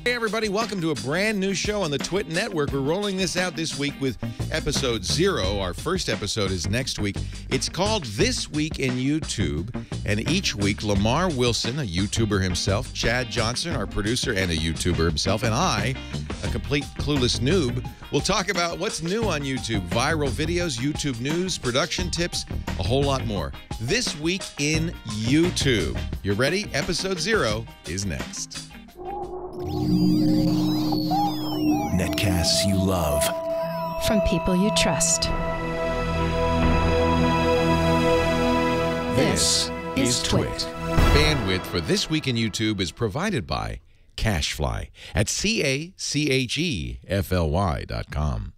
Hey everybody, welcome to a brand new show on the Twit Network. We're rolling this out this week with episode 0. Our first episode is next week. It's called This Week in YouTube, and each week Lamarr Wilson, a YouTuber himself, Chad Johnson, our producer and a YouTuber himself, and I, a complete clueless noob, will talk about what's new on YouTube, viral videos, YouTube news, production tips, a whole lot more. This Week in YouTube. You ready? Episode 0 is next. Netcasts you love. From people you trust. This is Twit. Bandwidth for This Week in YouTube is provided by Cashfly at CACHEFLY.com.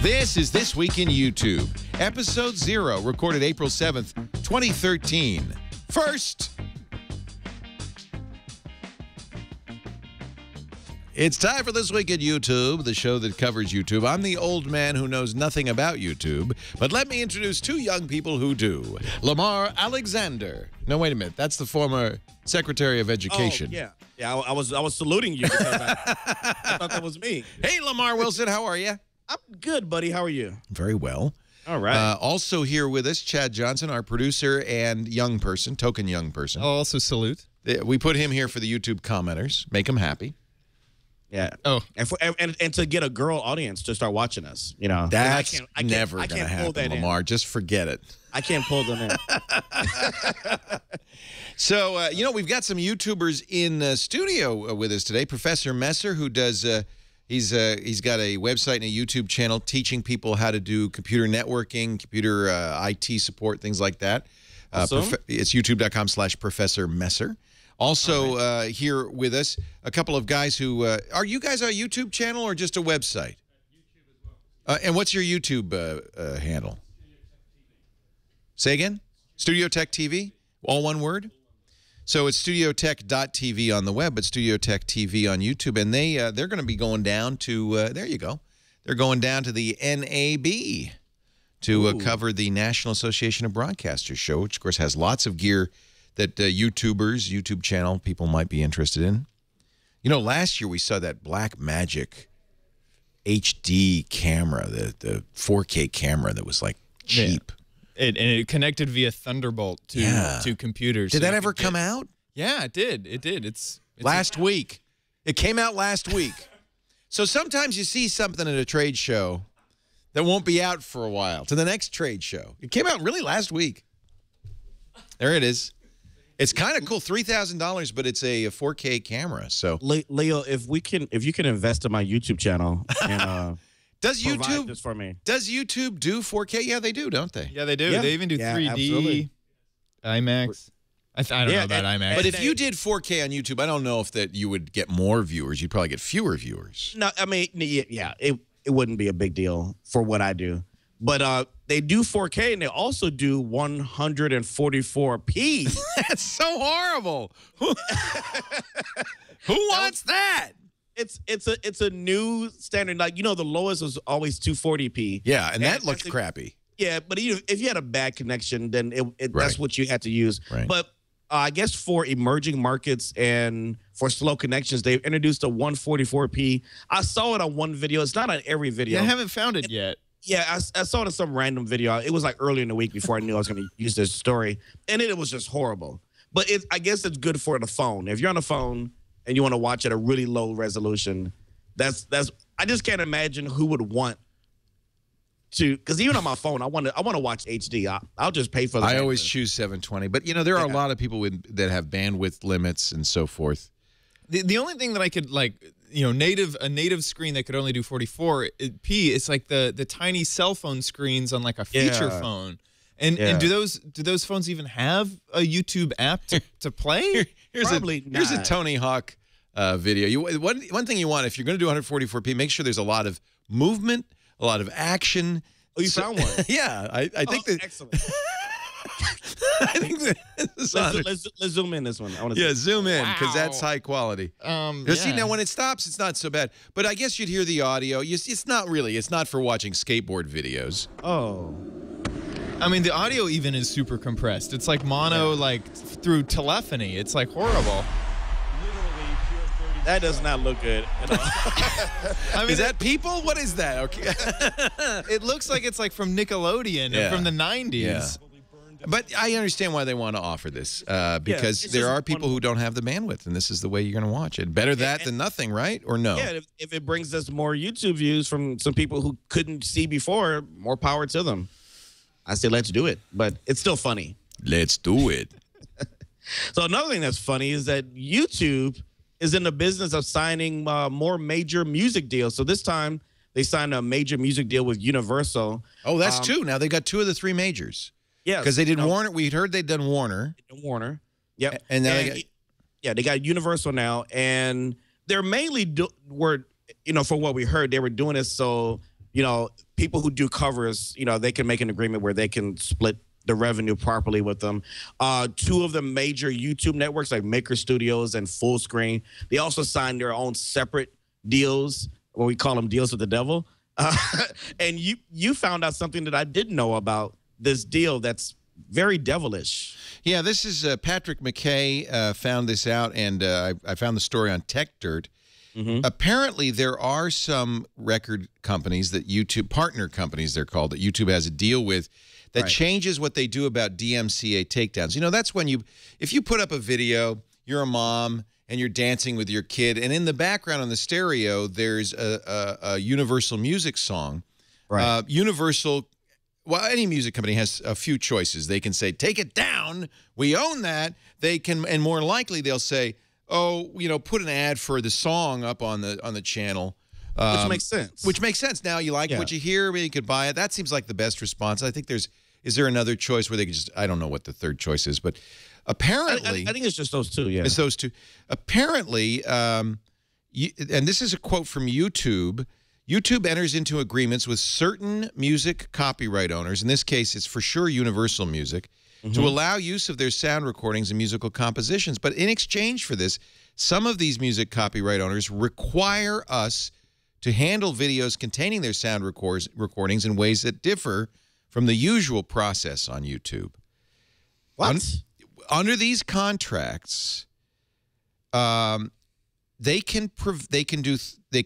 This is This Week in YouTube, Episode 0, recorded April 7th, 2013. First, it's time for This Week in YouTube, the show that covers YouTube. I'm the old man who knows nothing about YouTube, but let me introduce two young people who do. Lamarr Alexander. No, wait a minute. That's the former Secretary of Education. Oh, yeah. I was saluting you because I thought that was me. Hey, Lamarr Wilson, how are you? I'm good, buddy. How are you? Very well. All right. Also here with us, Chad Johnson, our producer and young person, token young person. I'll also salute. We put him here for the YouTube commenters. Make them happy. Yeah. Oh. And to get a girl audience to start watching us, you know. That's never going to happen, Lamarr. Just forget it. I can't pull them in. So, you know, we've got some YouTubers in studio with us today. Professor Messer, who does... He's got a website and a YouTube channel teaching people how to do computer networking, computer IT support, things like that. Awesome. It's youtube.com/Professor Messer. Also here with us, a couple of guys who... are you guys a YouTube channel or just a website? YouTube as well. And what's your YouTube handle? Say again? Studio Tech TV? All one word? So it's studiotech.tv on the web, but Studio Tech TV on YouTube, and they're going to be going down to there you go. They're going down to the NAB to cover the National Association of Broadcasters show, which of course has lots of gear that YouTube channel people might be interested in. You know, last year we saw that Black Magic HD camera, the 4K camera that was like cheap. Yeah. It connected via Thunderbolt to computers. Did that ever come out? Yeah, it did. It did. It's last week. It came out last week. So sometimes you see something at a trade show that won't be out for a while to the next trade show. It came out really last week. There it is. It's kind of cool, $3,000, but it's a 4K camera. So Leo, if you can invest in my YouTube channel and Does YouTube this for me? Does YouTube do 4K? Yeah, they do, don't they? Yeah, they do. Yeah. They even do 3D, absolutely. IMAX. I don't know about IMAX. But if you did 4K on YouTube, I don't know if that you would get more viewers. You'd probably get fewer viewers. No, I mean, yeah, it wouldn't be a big deal for what I do. But they do 4K, and they also do 144p. That's so horrible. Who wants that? It's a new standard. Like, you know, the lowest was always 240p. Yeah, and that looked crappy. Yeah, but if you had a bad connection, then Right. that's what you had to use. Right. But I guess for emerging markets and for slow connections, they've introduced a 144p. I saw it on one video. It's not on every video. I haven't found it yet. Yeah, I saw it in some random video. It was like early in the week before I knew I was going to use this story. And it was just horrible. But I guess it's good for the phone. If you're on the phone and you want to watch at a really low resolution, that's I just can't imagine who would want to, because even on my phone, I want to watch HD. I'll just pay for the I always choose 720. But, you know, there are a lot of people that have bandwidth limits and so forth. The only thing that I could, like, you know, a native screen that could only do 44p, it's like the tiny cell phone screens on like a feature phone. And do those phones even have a YouTube app to play? Here's a Tony Hawk video. One thing you want, if you're going to do 144p, make sure there's a lot of movement, a lot of action. Oh, you found one? Yeah, I think that. Excellent. I think let's zoom in this one. I want to zoom in because that's high quality. See, now when it stops, it's not so bad. But I guess you'd hear the audio. It's not really. It's not for watching skateboard videos. Oh. I mean, the audio even is super compressed. It's like mono, like through telephony. It's like horrible. That does not look good at all. I mean, is that people? What is that? Okay. It looks like it's like from Nickelodeon and from the 90s. Yeah. But I understand why they want to offer this because there are people who don't have the bandwidth, and this is the way you're going to watch it. Better that than nothing, right? Or no? Yeah, if it brings us more YouTube views from some people who couldn't see before, more power to them. I say let's do it, but it's still funny. Let's do it. So another thing that's funny is that YouTube is in the business of signing more major music deals. So this time they signed a major music deal with Universal. Oh, that's two. Now they got 2 of the 3 majors. Yeah, because they did Warner. We'd heard they'd done Warner. Yep. And now they got Universal now, and they're mainly for what we heard, they were doing this so people who do covers, they can make an agreement where they can split the revenue properly with them. 2 of the major YouTube networks like Maker Studios and Full Screen, they also signed their own separate deals, what we call them deals with the devil. And you found out something that I didn't know about this deal that's very devilish. Yeah, this is Patrick McKay found this out, and I found the story on Tech Dirt. Apparently, there are some record companies that YouTube, partner companies they're called, that YouTube has a deal with that changes what they do about DMCA takedowns. That's when if you put up a video, you're a mom, and you're dancing with your kid, and in the background on the stereo, there's a Universal Music song. Right. Universal... Well, any music company has a few choices. They can say, take it down. We own that. They can, and more likely they'll say, oh, put an ad for the song up on the channel. Which makes sense. Which makes sense. Now you like what you hear, maybe you could buy it. That seems like the best response. I think is there another choice where they could just, I don't know what the third choice is, but apparently. I think it's just those 2, yeah. It's those 2. Apparently, and this is a quote from YouTube, YouTube enters into agreements with certain music copyright owners, in this case it's for sure Universal Music, to allow use of their sound recordings and musical compositions. But in exchange for this, some of these music copyright owners require us to handle videos containing their sound recordings in ways that differ from the usual process on YouTube. What? Under these contracts, they can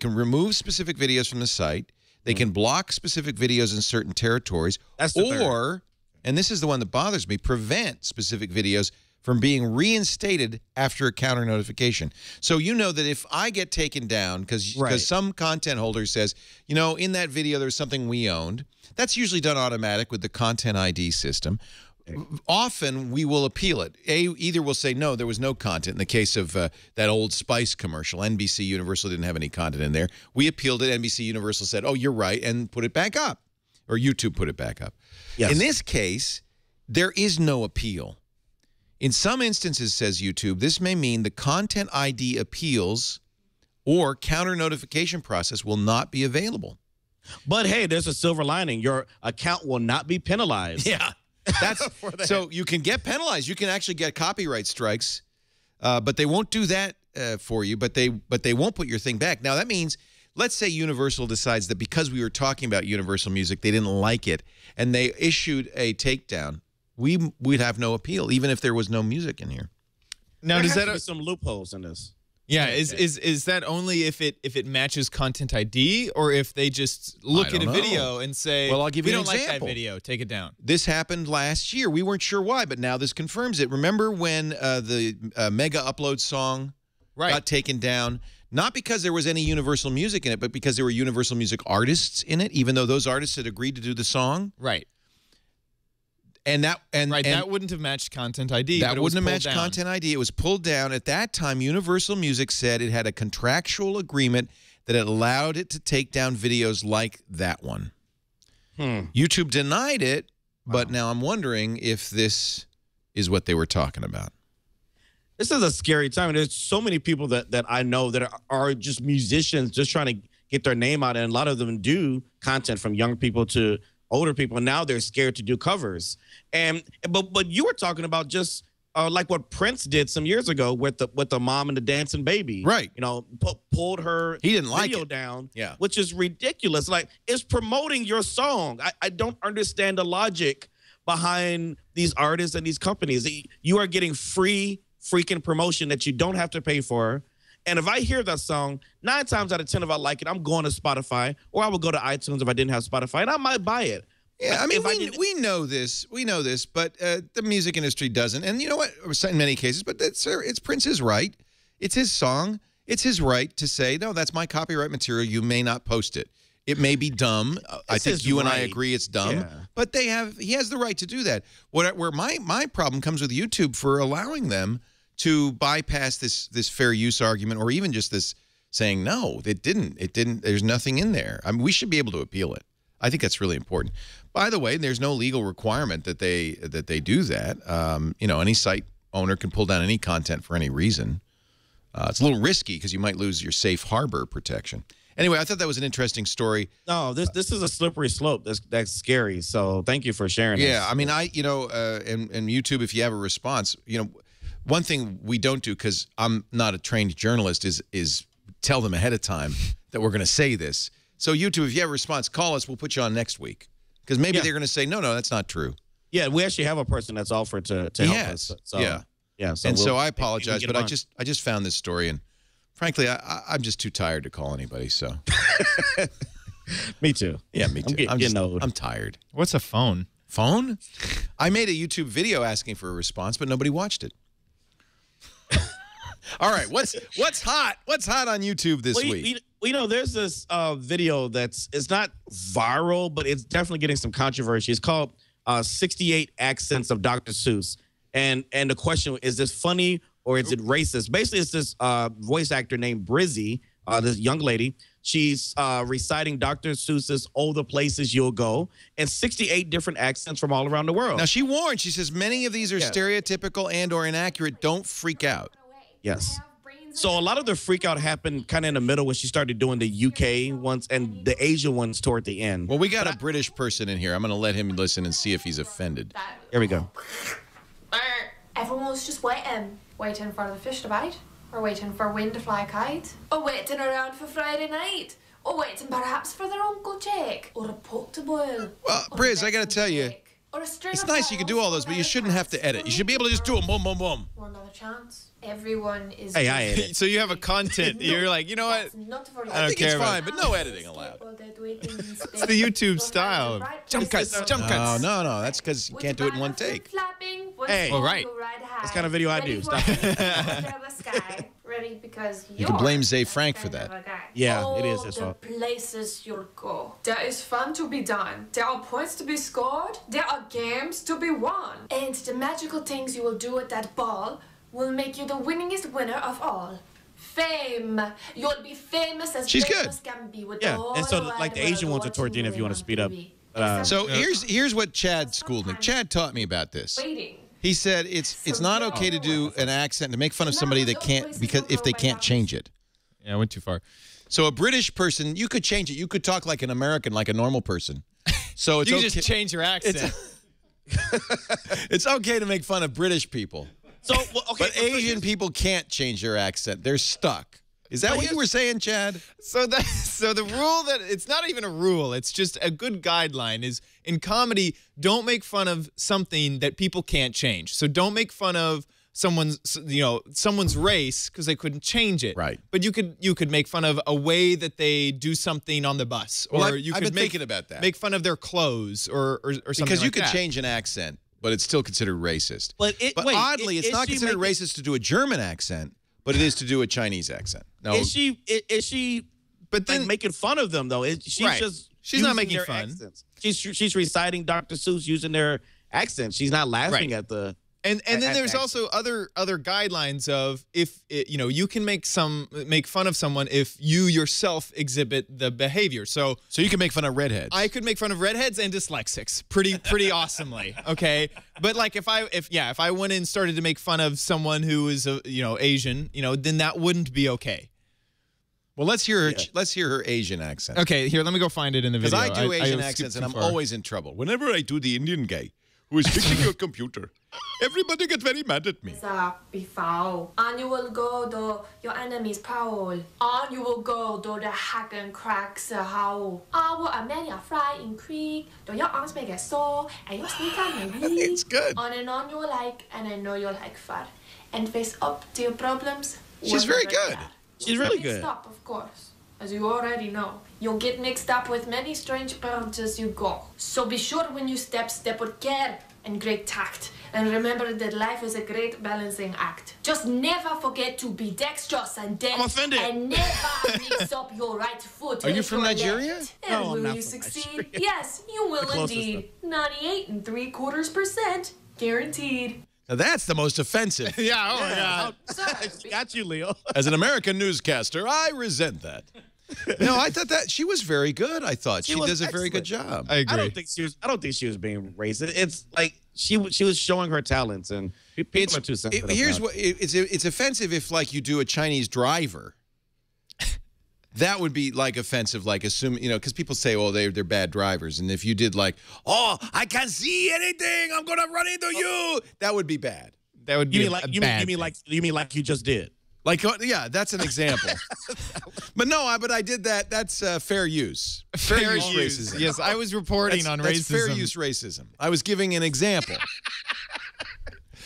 remove specific videos from the site. They can block specific videos in certain territories. That's the third. And this is the one that bothers me, prevent specific videos from being reinstated after a counter notification. So that if I get taken down because some content holder says, in that video there's something we owned, that's usually done automatic with the Content ID system. Often we will appeal it. Either we'll say, no, there was no content. In the case of that Old Spice commercial, NBC Universal didn't have any content in there. We appealed it. NBC Universal said, oh, you're right, and put it back up. Or YouTube put it back up. Yes. In this case, there is no appeal. In some instances, says YouTube, this may mean the Content ID appeals or counter notification process will not be available. But hey, there's a silver lining. Your account will not be penalized. Yeah. That's so you can get penalized. You can actually get copyright strikes, but they won't do that for you. But they won't put your thing back. Now that means, let's say Universal decides that because we were talking about Universal Music, they didn't like it, and they issued a takedown. We'd have no appeal, even if there was no music in here. Now, does that have some loopholes in this? Yeah, is that only if it matches Content ID, or if they just look at a video and say, well, I'll give you we an don't like example. that video, take it down. This happened last year. We weren't sure why, but now this confirms it. Remember when the Mega Upload song got taken down? Not because there was any Universal Music in it, but because there were Universal Music artists in it, even though those artists had agreed to do the song. Right. And that wouldn't have matched Content ID. That wouldn't have matched Content ID. It was pulled down. At that time, Universal Music said it had a contractual agreement that it allowed it to take down videos like that one. YouTube denied it, but now I'm wondering if this is what they were talking about. This is a scary time. There's so many people that I know that are just musicians just trying to get their name out, and a lot of them do content from young people to older people. And now they're scared to do covers. But you were talking about just like what Prince did some years ago with the mom and the dancing baby. Right. You know, pulled her he didn't like video it. down. Yeah. Which is ridiculous. Like, it's promoting your song. I don't understand the logic behind these artists and these companies. You are getting free freaking promotion that you don't have to pay for. And if I hear that song, 9 times out of 10, if I like it, I'm going to Spotify, or I would go to iTunes if I didn't have Spotify, and I might buy it. Yeah, I mean, we know this, but the music industry doesn't. And you know what? In many cases, but it's Prince's right. It's his song. It's his right to say, no, that's my copyright material. You may not post it. It may be dumb. I think you and I agree it's dumb. Yeah. But he has the right to do that. Where my problem comes with YouTube for allowing them to bypass this fair use argument, or even just this saying, no, it didn't. There's nothing in there. I mean, we should be able to appeal it. I think that's really important. By the way, there's no legal requirement that they do that. You know, any site owner can pull down any content for any reason. It's a little risky because you might lose your safe harbor protection. Anyway, I thought that was an interesting story. No, this is a slippery slope. That's scary. So thank you for sharing. Yeah, this. I mean, and YouTube, if you have a response, you know, one thing we don't do, because I'm not a trained journalist, is tell them ahead of time that we're going to say this. So YouTube, if you have a response, call us. We'll put you on next week, because maybe they're going to say, no, that's not true. Yeah, we actually have a person that's offered to help us. So, yeah. So I apologize, but I just found this story, and frankly, I'm just too tired to call anybody. So me too. Yeah, me too. I'm tired. What's a phone? Phone? I made a YouTube video asking for a response, but nobody watched it. All right, what's hot? What's hot on YouTube this week? You know, there's this video it's not viral, but it's definitely getting some controversy. It's called 68 Accents of Dr. Seuss. And the question, is this funny or is it racist? Basically, it's this voice actor named Brizzy, this young lady. She's reciting Dr. Seuss's "Oh, the Places You'll Go" in 68 different accents from all around the world. Now, she warned. She says many of these are stereotypical and or inaccurate. Don't freak out. Yes. So a lot of the freak out happened kind of in the middle when she started doing the UK ones and the Asian ones toward the end. Well, we got a British person in here. I'm going to let him listen and see if he's offended. Here we go. Everyone was just waiting for the fish to bite, or waiting for wind to fly a kite, or waiting around for Friday night, or waiting perhaps for their Uncle Jake, or a pot to boil. Well, Briz, I got to tell you, it's nice you can do all those, but you shouldn't have to edit. You should be able to just do them, boom, boom, boom. One other chance. Everyone is. Hey, I edit. So you have a content. You're like, you know what? I think it's fine, but no editing allowed. It's the YouTube style. Jump cuts, jump cuts. No, that's because you can't do it in one take. Hey, all right. That's kind of video I do. Stop. Ready, because you can blame Zay Frank for that. Yeah, it is his fault. Places you'll go. There is fun to be done. There are points to be scored. There are games to be won. And the magical things you will do at that ball will make you the winningest winner of all. Fame. You'll be famous as She's famous good. can be with Yeah, all and so the like the world Asian ones are toward the end if you want to speed up. So here's what Chad schooled me. Chad taught me about this. Waiting. He said it's not okay to do an accent to make fun of somebody that can't, because if they can't change it. Yeah, I went too far. So a British person, you could change it. You could talk like an American, like a normal person. So it's you okay. just change your accent. It's okay to make fun of British people. So, but Asian people can't change their accent. They're stuck. Is that what you were saying, Chad? So the rule that it's not even a rule, it's just a good guideline is in comedy, don't make fun of something that people can't change. So don't make fun of someone's race because they couldn't change it. Right. But you could make fun of a way that they do something on the bus, or you could I've been thinking about that. Make fun of their clothes or something because you like could that. change an accent, but it's still considered racist. But oddly, it's not considered racist to do a German accent, but it is to do a Chinese accent. No, is she? But then making fun of them though. She's not making fun. Accents. She's reciting Dr. Seuss using their accents. She's not laughing at the. And then there's also other guidelines of if you can make fun of someone if you yourself exhibit the behavior. So you can make fun of redheads. I could make fun of redheads and dyslexics pretty awesomely. Okay, but like if I went and started to make fun of someone who is Asian, then that wouldn't be okay. Well, let's hear her. Let's hear her Asian accent. Okay, here, let me go find it in the video. Because I do Asian accents, and I'm always in trouble. Whenever I do the Indian guy who is fixing your computer, everybody gets very mad at me. And you will go to your enemy's prowl. And you will go to the hack and crack how. Our Armenia fry in creek. Do your arms may get sore and your sneak may weak. It's good. On and on you like, and I know you'll like fun. And face up to your problems. She's very good. She's really good. Stop, of course. As you already know, you'll get mixed up with many strange birds as you go. So be sure when you step with care and great tact. And remember that life is a great balancing act. Just never forget to be dexterous and deft. I'm offended. And never mix up your right foot. Are you from Nigeria? And No, I'm will not you from succeed? Nigeria. Yes, you will closest indeed. 98.75% guaranteed. Now that's the most offensive. Yeah, oh my God. She got you, Leo. As an American newscaster, I resent that. No, I thought that she was very good. I thought she was does a very good excellent. job. I agree. I don't think she was being racist. It's like she was showing her talents, and people are too sensitive. Here's what it's offensive if like you do a Chinese driver. That would be like offensive, like assume because people say, oh, they're bad drivers, and if you did like, oh, I can't see anything, I'm gonna run into you, that would be bad. That would be you mean like you just did. Like, yeah, that's an example. But no, but I did that. That's fair use. Fair use racism. Yes, I was reporting on that's racism. Fair use racism. I was giving an example.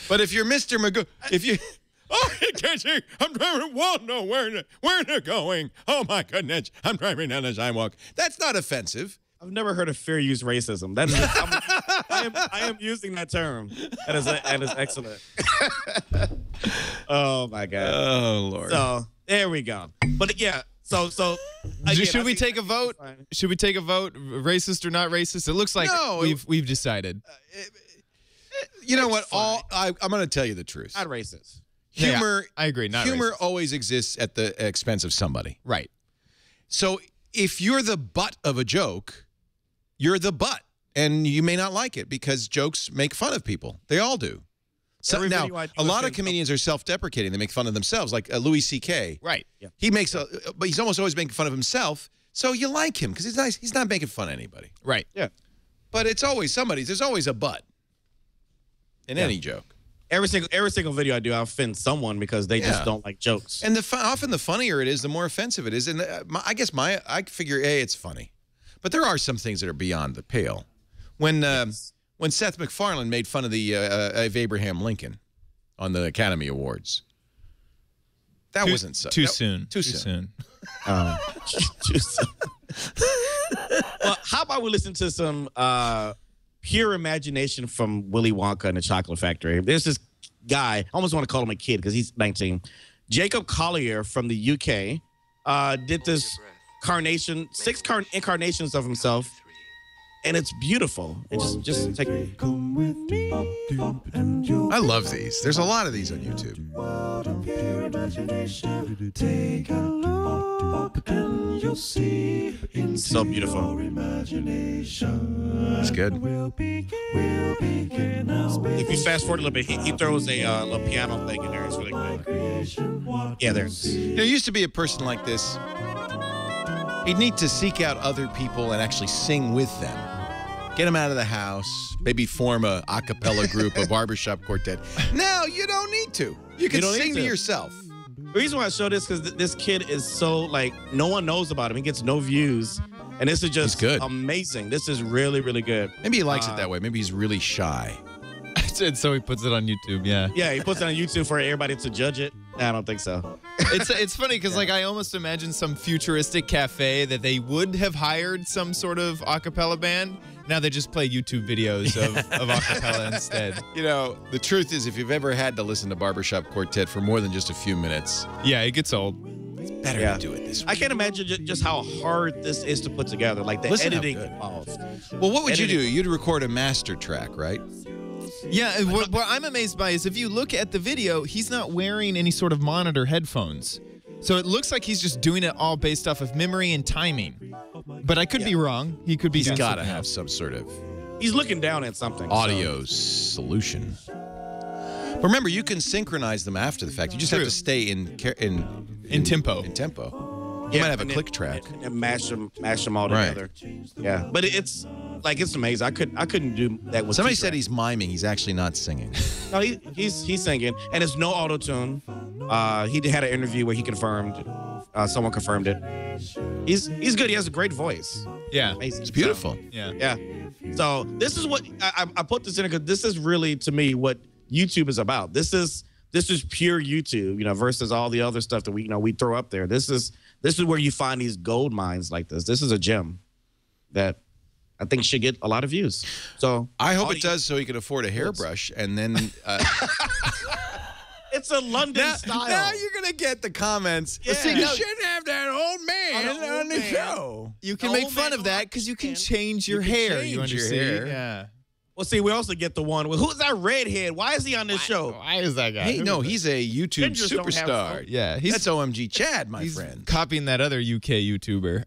But if you're Mr. Magoo, if you, oh, I can't see. I'm driving. Whoa, no, where they're going? Oh my goodness, I'm driving down the sidewalk. That's not offensive. I've never heard of fair use racism. That is, I am using that term. That is excellent. Oh my God. Oh Lord. So there we go. But yeah. So again, should we take a vote? Should we take a vote? Racist or not racist? It looks like we've decided. You know what? I'm going to tell you the truth. Not racist. Humor. Yeah, I agree. Not humor racist. always exists at the expense of somebody. Right. So if you're the butt of a joke, you're the butt, and you may not like it because jokes make fun of people. They all do. So now, a lot of comedians are self-deprecating. They make fun of themselves, like Louis C.K. Right. Yeah. He makes, but he's almost always making fun of himself. So you like him because he's nice. He's not making fun of anybody. Right. Yeah. But it's always somebody's. There's always a butt in any joke. Every single video I do, I offend someone because they just don't like jokes. And often the funnier it is, the more offensive it is. And I guess I figure, hey, it's funny. But there are some things that are beyond the pale. When Seth MacFarlane made fun of of Abraham Lincoln on the Academy Awards, that wasn't so too soon. Too soon. Too soon. Well, how about we listen to some pure imagination from Willy Wonka and the Chocolate Factory? There's this guy, I almost want to call him a kid because he's 19. Jacob Collier from the UK did this six incarnations of himself, and it's beautiful. And just take it. I love these. There's a lot of these on YouTube. Take a look and you'll see. So beautiful. It's good. If you fast forward a little bit, he throws a little piano thing in there. It's really good. Yeah, there. There used to be a person like this. He'd need to seek out other people and actually sing with them. Get them out of the house, maybe form a cappella group, a barbershop quartet. No, you don't need to. You can sing to yourself. The reason why I show this is because this kid is so, like, no one knows about him. He gets no views. And this is just amazing. This is really, really good. Maybe he likes it that way. Maybe he's really shy. And so he puts it on YouTube, yeah. Yeah, he puts it on YouTube for everybody to judge it. I don't think so. It's funny because like I almost imagine some futuristic cafe that they would have hired some sort of a cappella band. Now they just play YouTube videos of a cappella instead. You know, the truth is if you've ever had to listen to Barbershop Quartet for more than just a few minutes. Yeah, it gets old. It's better to do it this way. I can't imagine just how hard this is to put together. Like the editing involved. Well, what would you do? You'd record a master track, right? Yeah, what I'm amazed by is if you look at the video, he's not wearing any sort of monitor headphones. So it looks like he's just doing it all based off of memory and timing. But I could be wrong. He could be. He's got to have some sort of. He's looking down at something. Audio solution. But remember, you can synchronize them after the fact. You just have to stay in tempo. In tempo. You might have a click track. And mash them all together. Yeah, but it's amazing. I couldn't do that with. Somebody said he's miming. He's actually not singing. No, he's singing, and it's no auto tune. He had an interview where he confirmed. Someone confirmed it. He's good. He has a great voice. Yeah, amazing. It's beautiful. Yeah. So this is what I put this in because this is really to me what YouTube is about. This is pure YouTube, versus all the other stuff that we throw up there. This is where you find these gold mines like this. This is a gem that I think should get a lot of views. So I hope it does, so he can afford a hairbrush, and then. It's a London style. Now you're gonna get the comments. Yeah. You shouldn't have that old man on the show. You can make fun of that because you can change your hair. You understand? Yeah. Well, see, we also get the one with who's that redhead? Why is he on this show? Why is that guy? Hey, no, he's a YouTube superstar. Yeah, that's OMG Chad, my friend. Copying that other UK YouTuber.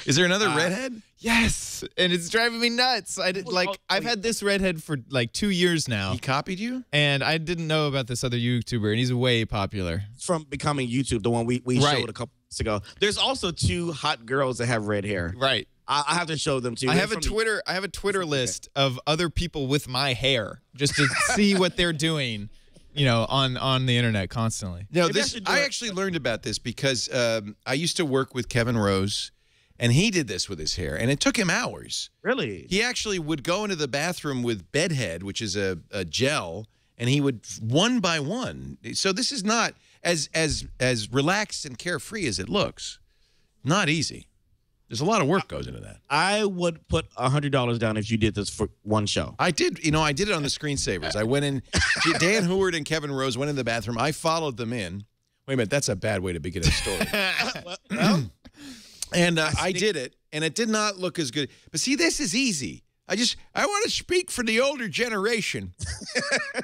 Is there another redhead? Yes, and it's driving me nuts. I've had this redhead for like 2 years now. He copied you? And I didn't know about this other YouTuber, and he's way popular. From becoming YouTube, the one we showed a couple weeks ago. There's also 2 hot girls that have red hair. Right. I have to show them to you. I have a Twitter list of other people with my hair just to see what they're doing, on the internet constantly. No, I actually learned about this because I used to work with Kevin Rose, and he did this with his hair, and it took him hours. Really? He actually would go into the bathroom with Bedhead, which is a gel, and he would one by one. So this is not as relaxed and carefree as it looks. Not easy. There's a lot of work goes into that. I would put $100 down if you did this for one show. I did. I did it on the screensavers. I went in. Dan Heward and Kevin Rose went in the bathroom. I followed them in. Wait a minute. That's a bad way to begin a story. And I did it, and it did not look as good. But see, this is easy. I want to speak for the older generation.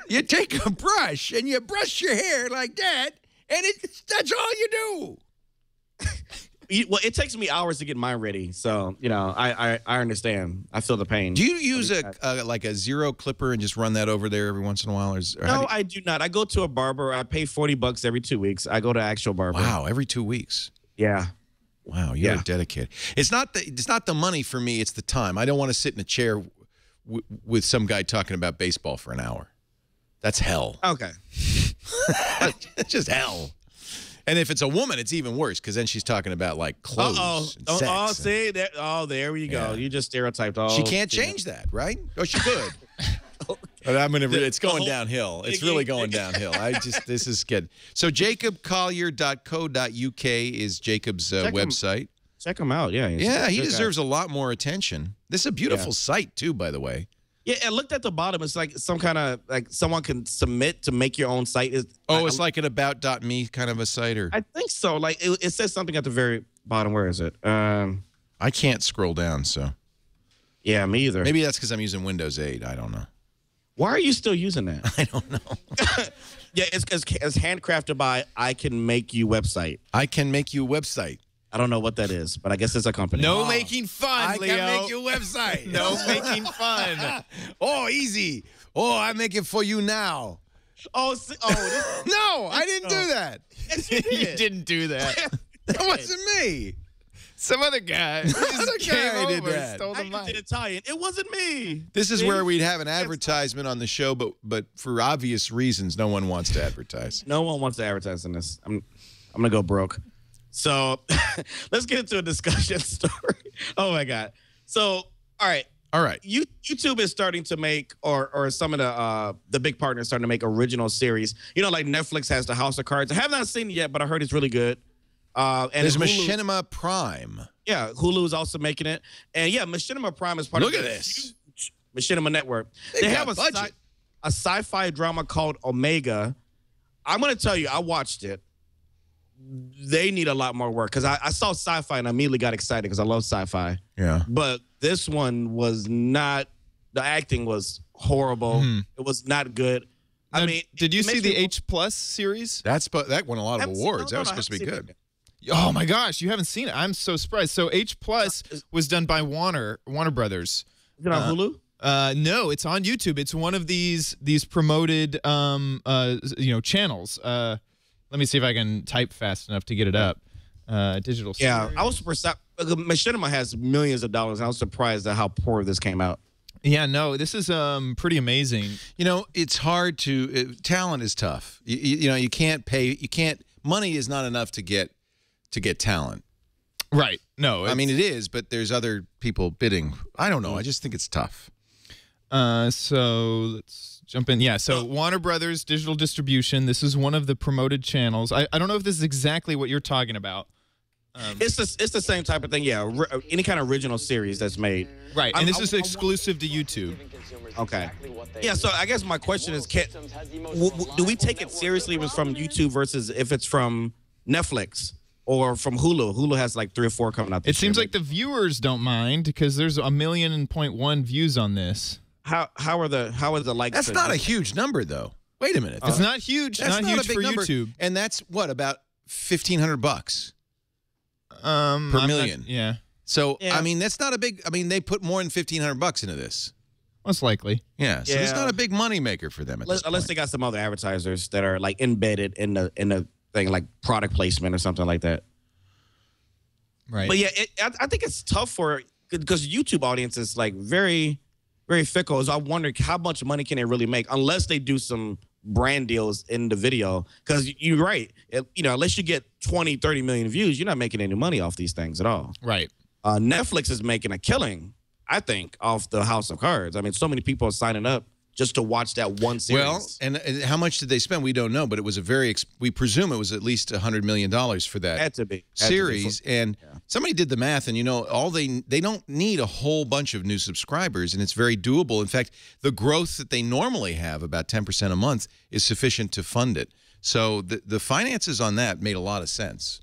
You take a brush, and you brush your hair like that, and that's all you do. Well, it takes me hours to get mine ready, so I understand. I feel the pain. Do you use like a zero clipper and just run that over there every once in a while? No, I do not. I go to a barber. I pay $40 every 2 weeks. I go to actual barber. Wow, every 2 weeks. Yeah. Wow, you're dedicated. It's not the money for me. It's the time. I don't want to sit in a chair with some guy talking about baseball for an hour. That's hell. Okay. It's just hell. And if it's a woman, it's even worse because then she's talking about like clothes. And sex. See that? Oh, there you go. You just stereotyped all. She can't change that, right? Oh, she could. But it's going downhill. It's really going downhill. This is good. So JacobCollier.co.uk is Jacob's website. Check him out. Yeah. He deserves a lot more attention. This is a beautiful site too, by the way. Yeah, and looked at the bottom. It's like some kind of someone can submit to make your own site. It's like an about.me kind of a site, or I think so. Like it says something at the very bottom. Where is it? I can't scroll down, so. Yeah, me either. Maybe that's because I'm using Windows 8. I don't know. Why are you still using that? I don't know. Yeah, it's handcrafted by I Can Make You website. I Can Make You website. I don't know what that is, but I guess it's a company. No making fun, Leo. I can make your website. No making fun. Oh, easy. Oh, I make it for you now. No, I didn't do that. Yes, you did. You didn't do that. That wasn't me. Some other guy. Other guy did that. Stole the mic. did Italian. It wasn't me. This is where we'd have an advertisement on the show, but for obvious reasons, no one wants to advertise. No one wants to advertise in this. I'm gonna go broke. So let's get into a discussion story. Oh my God. So all right. YouTube is starting to make, or some of the big partners starting to make original series. Like Netflix has the House of Cards. I have not seen it yet, but I heard it's really good. And there's Machinima Prime. Yeah, Hulu is also making it, and Machinima Prime is part of this Machinima network. They have a sci-fi drama called Omega. I'm going to tell you, I watched it. They need a lot more work because I saw sci-fi and I immediately got excited because I love sci-fi. Yeah. But this one was not. The acting was horrible. It was not good. Now, I mean, did you see the H Plus series? That won a lot of awards. That was supposed to be good. Oh my gosh, you haven't seen it? I'm so surprised. So H Plus was done by Warner Brothers. Is it on Hulu? No, it's on YouTube. It's one of these promoted channels. Let me see if I can type fast enough to get it up. Digital. Yeah, series. I was surprised. Machinima has millions of dollars, and I was surprised at how poor this came out. Yeah, no, this is pretty amazing. You know, it's hard to talent is tough. You know, you can't pay. You can't. Money is not enough to get talent. Right. No, I mean it is, but there's other people bidding. I don't know. I just think it's tough. So let's jump in. Yeah, so Warner Brothers Digital Distribution. This is one of the promoted channels. I don't know if this is exactly what you're talking about. It's the same type of thing. Yeah, any kind of original series that's made. Right, and this is exclusive to YouTube. Okay. Yeah, so I guess my question is, do we take it seriously if it's from YouTube versus if it's from Netflix or from Hulu? Hulu has like 3 or 4 coming out this It seems year. like the viewers don't mind because there's 1.1 million views on this. How are the likes? That's not a huge number, though. Wait a minute. It's not huge. That's not not huge a big for number. YouTube. And that's what, about $1,500 Per million. Yeah, So Yeah. I mean, that's not a big. I mean, they put more than $1,500 into this. most likely. Yeah. So it's Yeah. not a big money maker for them. Unless point. they got some other advertisers that are like embedded in the thing, like product placement or something like that. Right. But yeah, I think it's tough because YouTube audience is like very, very fickle. So I wonder how much money can they really make unless they do some brand deals in the video. Because you're right. Unless you get 20, 30 million views, you're not making any money off these things at all. Right. Netflix is making a killing, I think, off the House of Cards. I mean, so many people are signing up just to watch that one series. Well, and how much did they spend? We don't know, but it was we presume it was at least $100 million for that Had to be. series. And somebody did the math, and they don't need a whole bunch of new subscribers, and it's very doable. In fact, the growth that they normally have, about 10% a month, is sufficient to fund it. So the finances on that made a lot of sense.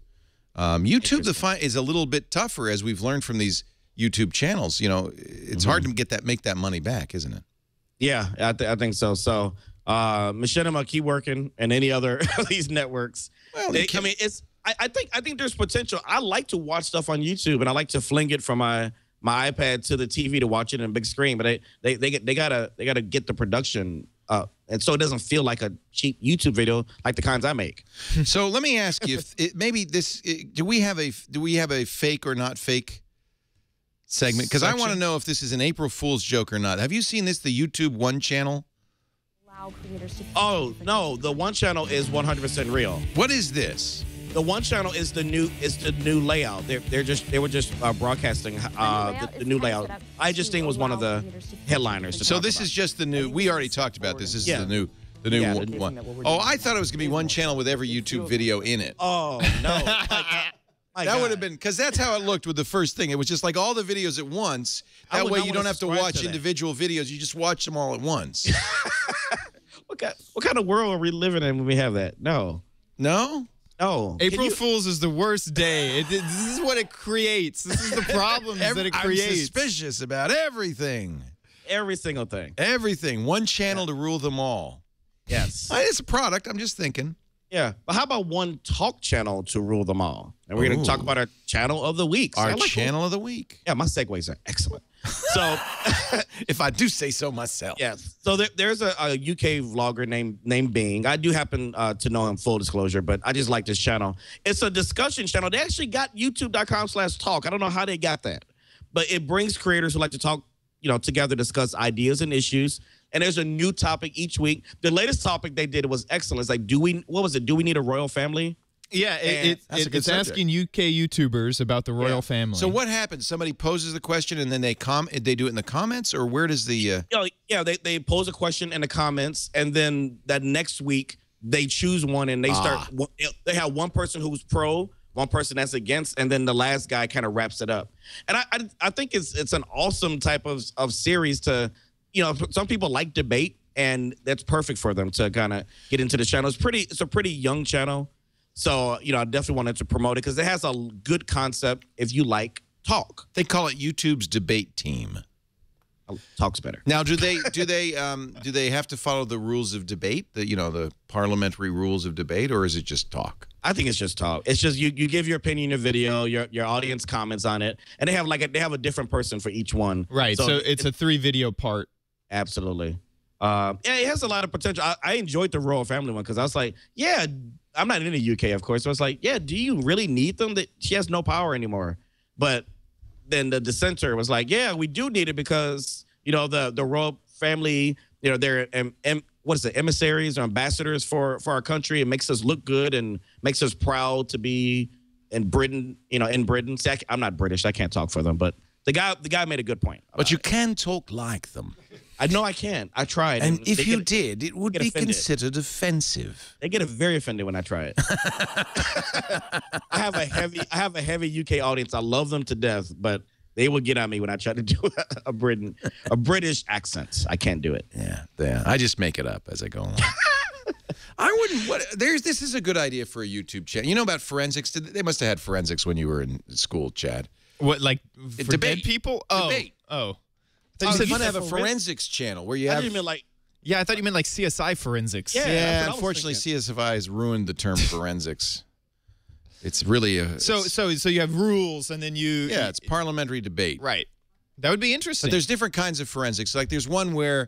YouTube is a little bit tougher, as we've learned from these YouTube channels. You know, it's hard to make that money back, isn't it? Yeah, I think so. So, Machinima, keep working, and any other of these networks. Well, I think there's potential. I like to watch stuff on YouTube, and I like to fling it from my iPad to the TV to watch it on a big screen. But they gotta get the production up, and so it doesn't feel like a cheap YouTube video like the kinds I make. So let me ask you, do we have a fake or not fake segment? Because I want to know if this is an April Fool's joke or not. Have you seen this, the YouTube One channel? Oh no, the One channel is 100% real. What is this? The One channel is the new layout. They were just broadcasting the new layout. I just think was one of the headliners. So this is just the new. We already talked about this. This is the new one. Oh, I thought it was gonna be one channel with every YouTube video in it. Oh no. That would have been, because that's how it looked with the first thing. It was just like all the videos at once. That way you don't have to watch individual videos. You just watch them all at once. What kind of world are we living in when we have that? No. No? No. April Fool's is the worst day. This is what it creates. This is the problems that it creates. I'm suspicious about everything. Every single thing. Everything. One channel to rule them all. Yes. It's a product. I'm just thinking. Yeah. But how about one talk channel to rule them all? And we're going to talk about our channel of the week. Our channel of the week. Yeah, my segues are excellent. So, if I do say so myself. Yeah. So there's a UK vlogger named Bing. I do happen to know him, full disclosure, but I just like this channel. It's a discussion channel. They actually got youtube.com/talk. I don't know how they got that, but it brings creators who like to talk, together, discuss ideas and issues. And there's a new topic each week. The latest topic they did was excellent. It's like, do we need a royal family? Yeah, it's asking UK YouTubers about the royal family. So what happens? Somebody poses the question and then they do it in the comments, or where does the they pose a question in the comments, and then that next week they choose one and they start. They have one person who's pro, one person that's against, and then the last guy kind of wraps it up. And I think it's an awesome type of series to, some people like debate, and that's perfect for them to kind of get into the channel. It's a pretty young channel. So, I definitely wanted to promote it because it has a good concept if you like talk. They call it YouTube's debate team. Talk's better. Now, do they have to follow the rules of debate, the parliamentary rules of debate, or is it just talk? I think it's just talk. It's just you give your opinion in a video, your audience comments on it, and they have a different person for each one. Right. So it's a 3-video part. Absolutely. Yeah, it has a lot of potential. I enjoyed the royal family one because I was like, yeah, I'm not in the UK, of course. So it's like, yeah, do you really need them? That she has no power anymore. But then the dissenter was like, yeah, we do need it because, you know, the royal family, you know, they're what is it, emissaries or ambassadors for our country. It makes us look good and makes us proud to be in Britain, you know, in Britain. See, I'm not British. I can't talk for them. But the guy made a good point. But you can talk like them. I know I can. I tried. And if you did, it would be considered offensive. They get very offended when I try it. I have a heavy UK audience. I love them to death, but they will get on me when I try to do a British accent. I can't do it. Yeah. I just make it up as I go along. I wouldn't. This is a good idea for a YouTube channel. You know about forensics? They must have had forensics when you were in school, Chad. What, like for debate dead people? Oh, debate. Oh. You said you have a forensics channel where you have. I didn't mean like. Yeah, I thought you meant like CSI forensics. Yeah, unfortunately, CSI has ruined the term forensics. It's really a. So you have rules, and then you. Yeah, it's parliamentary debate. Right. That would be interesting. But there's different kinds of forensics. Like there's one where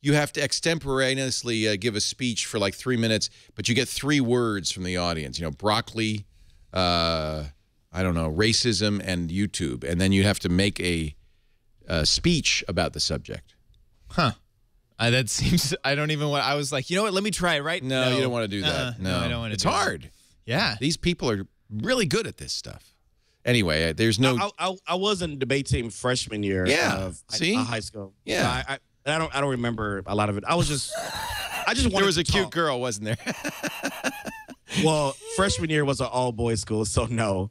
you have to extemporaneously give a speech for like 3 minutes, but you get 3 words from the audience. You know, broccoli, I don't know, racism, and YouTube, and then you have to make a speech about the subject. Huh. That seems. I don't even want. I was like, you know what? Let me try it. Right? No, you don't want to do that. No, I don't want to. It's hard. Yeah. These people are really good at this stuff. Anyway, there's no. I was in the debate team freshman year. Of high school. Yeah. So I don't remember a lot of it. I just wanted there was a to cute talk. girl, wasn't there? Well, freshman year was an all-boys school, so no.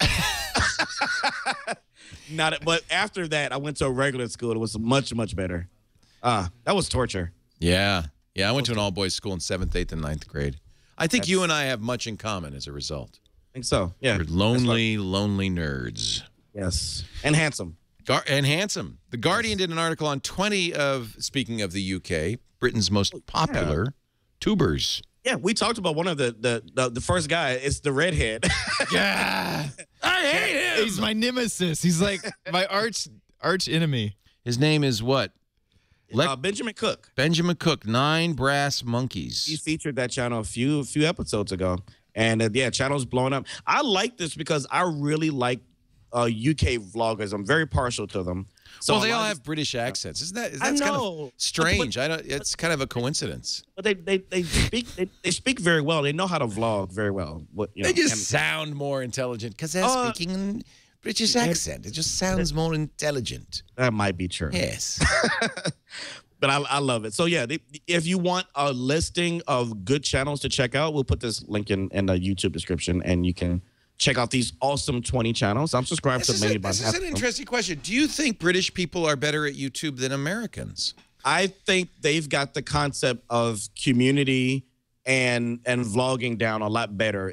But after that, I went to a regular school. It was much, much better. That was torture. Yeah. I went to an all-boys school in 7th, 8th, and 9th grade. I think you and I have much in common as a result. I think so. Yeah. We're lonely nerds. Yes. And handsome. And handsome. The Guardian did an article on 20 of, speaking of the UK, Britain's most popular tubers. Yeah, we talked about one of the first guy. It's the redhead. Yeah. I hate him. He's my nemesis. He's like my arch enemy. His name is what? Benjamin Cook. Benjamin Cook, 9 Brass Monkeys. He featured that channel a few episodes ago. And yeah, channel's blowing up. I like this because I really like UK vloggers. I'm very partial to them. So well, they all have British accents. Isn't that? That's kind of strange. It's kind of a coincidence. But they speak very well. They know how to vlog very well. They just sound more intelligent because they're speaking in British accent. It just sounds more intelligent. That might be true. Yes. But I love it. So yeah, if you want a listing of good channels to check out, we'll put this link in the YouTube description, and you can check out these awesome 20 channels. I'm subscribed to maybe about half. This is an interesting question. Do you think British people are better at YouTube than Americans? I think they've got the concept of community and vlogging down a lot better.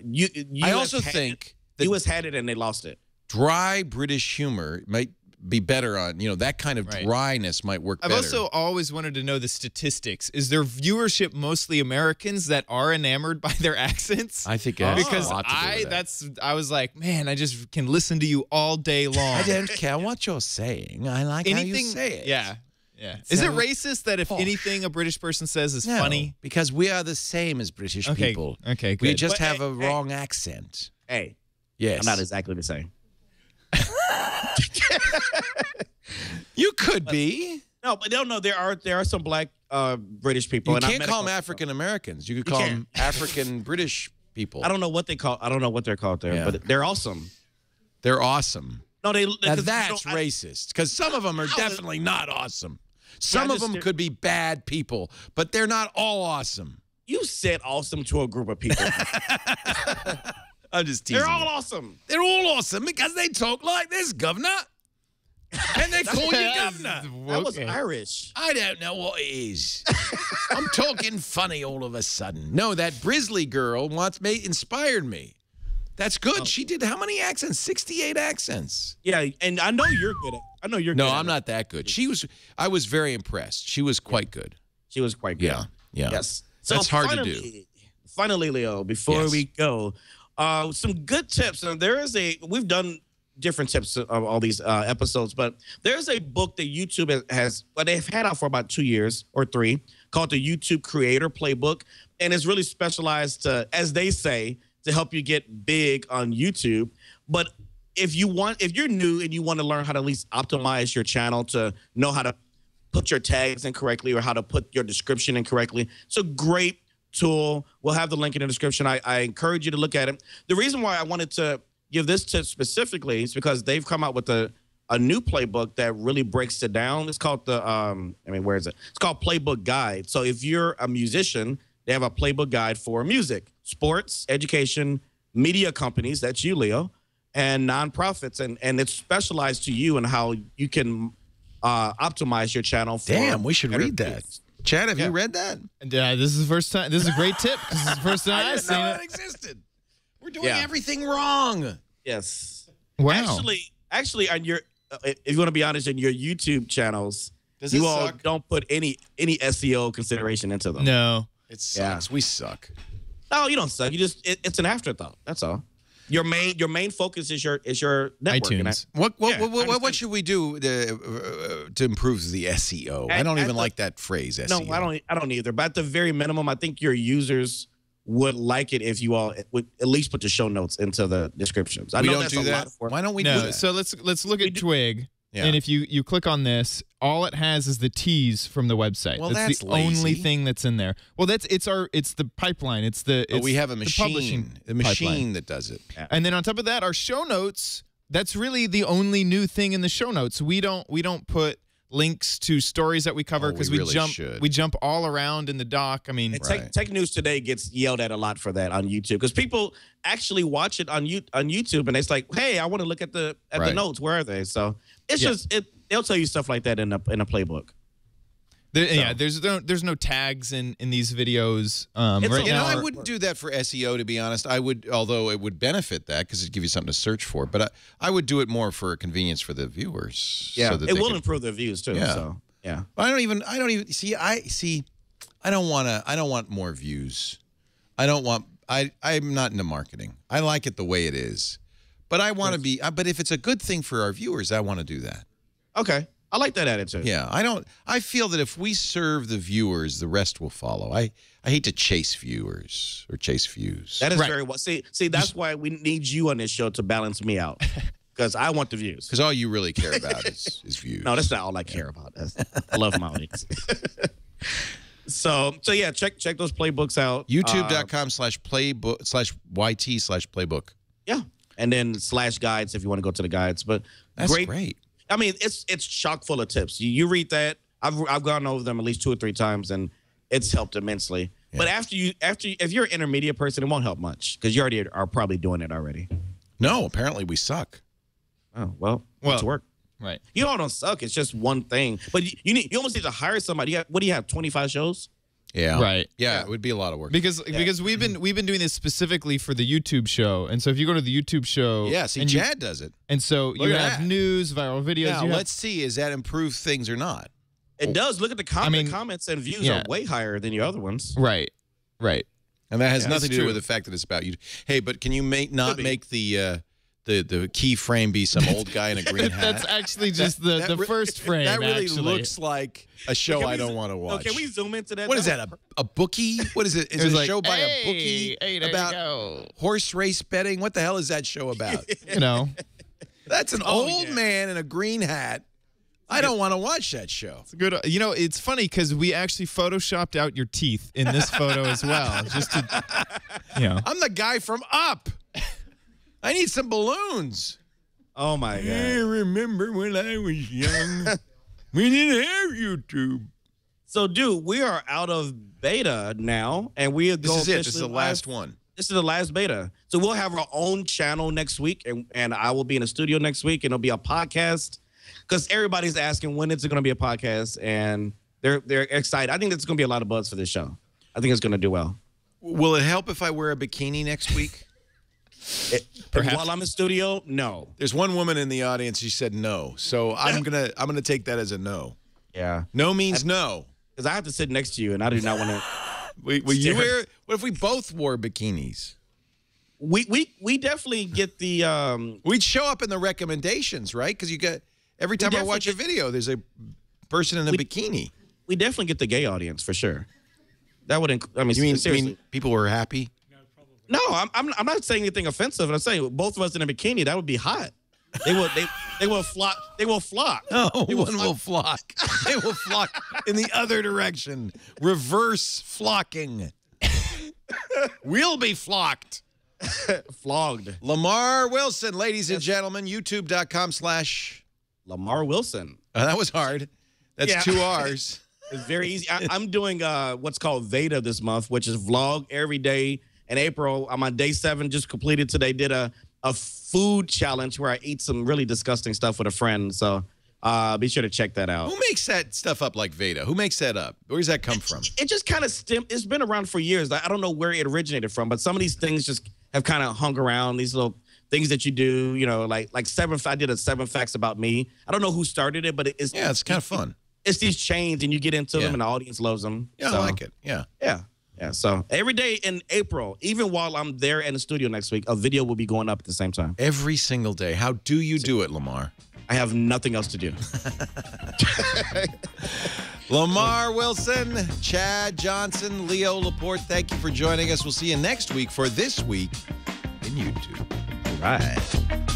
I also think the US had it and they lost it. Dry British humor might be better on, that kind of dryness might work better. I've also always wanted to know the statistics. Is their viewership mostly Americans that are enamored by their accents? I think it has because a lot to do with that. I was like, man, I just can listen to you all day long. I don't care what you're saying. I like how you say it. Yeah. Is it racist that if anything a British person says is funny? Because we are the same as British people. Okay, good. We just have a wrong accent. Hey. Yes. I'm not exactly the same. You could be. No, but no. There are some black British people. You can't call them African Americans. You could call them African British people. I don't know what they're called there, but they're awesome. They're awesome. No, that's racist because some of them are definitely not awesome. Some of them could be bad people, but they're not all awesome. You said awesome to a group of people. I'm just teasing. They're all awesome. They're all awesome because they talk like this, governor. And they call you governor. That was Irish. I don't know what it is. I'm talking funny all of a sudden. No, that Brisley girl inspired me. That's good. She did how many accents? 68 accents. Yeah, and I know you're good at it. No, I'm not that good. I was very impressed. She was quite good. She was quite good. Yeah. Yes. So that's hard to do. Finally, Leo, before we go, some good tips. And we've done different tips of all these episodes, but there's a book that YouTube they've had out for about 2 years or 3 called the YouTube Creator Playbook. and it's really specialized to, as they say, to help you get big on YouTube. But if you're new and you want to learn how to at least optimize your channel to know how to put your tags in correctly or how to put your description in correctly, it's a great tool. We'll have the link in the description. I encourage you to look at it. The reason why I wanted to give this tip specifically is because they've come out with a new playbook that really breaks it down. It's called where is it? It's called Playbook Guide. So if you're a musician, they have a playbook guide for music, sports, education, media companies, that's you, Leo, and nonprofits. And it's specialized to you and how you can optimize your channel. Damn, we should read that. Chad, have you read that? This is the first time. This is a great tip. This is the first time I've seen it. Existed. We're doing everything wrong. Yes. Wow. Actually, on your, if you want to be honest, in your YouTube channels, you all don't put any SEO consideration into them. No. It sucks. We suck. No, you don't suck. You just it's an afterthought. That's all. Your main focus is your network. iTunes. What should we do to improve the SEO? I don't even like that phrase, SEO. No, I don't either. But at the very minimum, I think your users would like it if you all would at least put the show notes into the descriptions. I we know don't that's do a that. lot of work. Why don't we do that? So let's look at Twig. Yeah. And if you click on this, all it has is the T's from the website. Well, that's the lazy. only thing that's in there. Well, it's the pipeline. It's we have a machine that does it. Yeah. And then on top of that, our show notes. That's really the only new thing in the show notes. We don't put links to stories that we cover because we jump all around in the doc. I mean, Tech News Today gets yelled at a lot for that on YouTube because people actually watch it on YouTube and it's like, hey, I want to look at the notes. Where are they? So it's just they'll tell you stuff like that in a playbook. Yeah, there's no tags in these videos. I wouldn't do that for SEO, to be honest. I would, although it would benefit that because it'd give you something to search for. But I would do it more for convenience for the viewers. Yeah, so that it will improve their views too. Yeah. So yeah. I don't even see. I don't want more views. I'm not into marketing. I like it the way it is. But I want to be. But if it's a good thing for our viewers, I want to do that. Okay. I like that attitude. Yeah, I feel that if we serve the viewers, the rest will follow. I hate to chase viewers or chase views. That is very well. See, that's why we need you on this show to balance me out. Because I want the views. Because all you really care about is views. No, that's not all I care about. I love my audience. So yeah, check those playbooks out. YouTube.com/playbook/YT/playbook. Yeah, and then /guides if you want to go to the guides. But that's great. I mean, it's chock full of tips. You read that. I've gone over them at least 2 or 3 times, and it's helped immensely. Yeah. But if you're an intermediate person, it won't help much because you already are probably doing it already. No, apparently we suck. Oh well, it's work. Right. You all don't suck. It's just one thing. But you almost need to hire somebody. What do you have? 25 shows? Yeah. Right. Yeah, it would be a lot of work. Because we've been doing this specifically for the YouTube show. And so if you go to the YouTube show, Chad does it. And so you have news, viral videos. Now, let's see, is that improved things or not? It does. Look at the comments and views are way higher than your other ones. Right. Right. And that has nothing to do with the fact that it's about you. Hey, but can you not make the key frame be some old guy in a green hat? That's actually just the first frame. That really looks like a show I don't want to watch. Can we zoom into that? What is that? A bookie? What is it? Is it a show by a bookie about horse race betting? What the hell is that show about? That's an old man in a green hat. I don't want to watch that show. It's good. It's funny because we actually photoshopped out your teeth in this photo as well, just to. I'm the guy from Up. I need some balloons. Oh, my God. I remember when I was young. We didn't have YouTube. So, dude, we are out of beta now, and we are This is it. This is the last one. This is the last beta. So we'll have our own channel next week, and I will be in the studio next week, and it'll be a podcast because everybody's asking when is it going to be a podcast, and they're excited. I think there's going to be a lot of buzz for this show. I think it's going to do well. Will it help if I wear a bikini next week? While I'm in studio, no. There's one woman in the audience. She said no, so I'm gonna take that as a no. Yeah, no means no. Because I have to sit next to you, and I do not want to. Will you wear? What if we both wore bikinis? We definitely get the. We'd show up in the recommendations, right? Because you get every time I watch a video, there's a person in a bikini. We definitely get the gay audience for sure. That would I mean, You mean seriously. people were happy? No, I'm not saying anything offensive. I'm saying both of us in a bikini, that would be hot. They will flock. They will flock. No, one will flock. They will flock in the other direction. Reverse flocking. We'll be flocked. Flogged. Lamarr Wilson, ladies and gentlemen, youtube.com/ Lamarr Wilson. that was hard. That's 2 R's. It's very easy. I'm doing what's called Veda this month, which is vlog every day. In April, I'm on day 7, just completed today. Did a food challenge where I eat some really disgusting stuff with a friend. So be sure to check that out. Who makes that stuff up like Veda? Who makes that up? Where does that come from? It just kind of it's been around for years. I don't know where it originated from, but some of these things just have kind of hung around. These little things that you do, you know, like I did a 7 facts about me. I don't know who started it, but it's kind of fun. It's these chains, and you get into them, and the audience loves them. Yeah, so, I like it. Yeah. Yeah. So every day in April, even while I'm there in the studio next week, a video will be going up at the same time. Every single day. How do you do it, Lamarr? I have nothing else to do. Lamarr Wilson, Chad Johnson, Leo Laporte, thank you for joining us. We'll see you next week for This Week in YouTube. All right.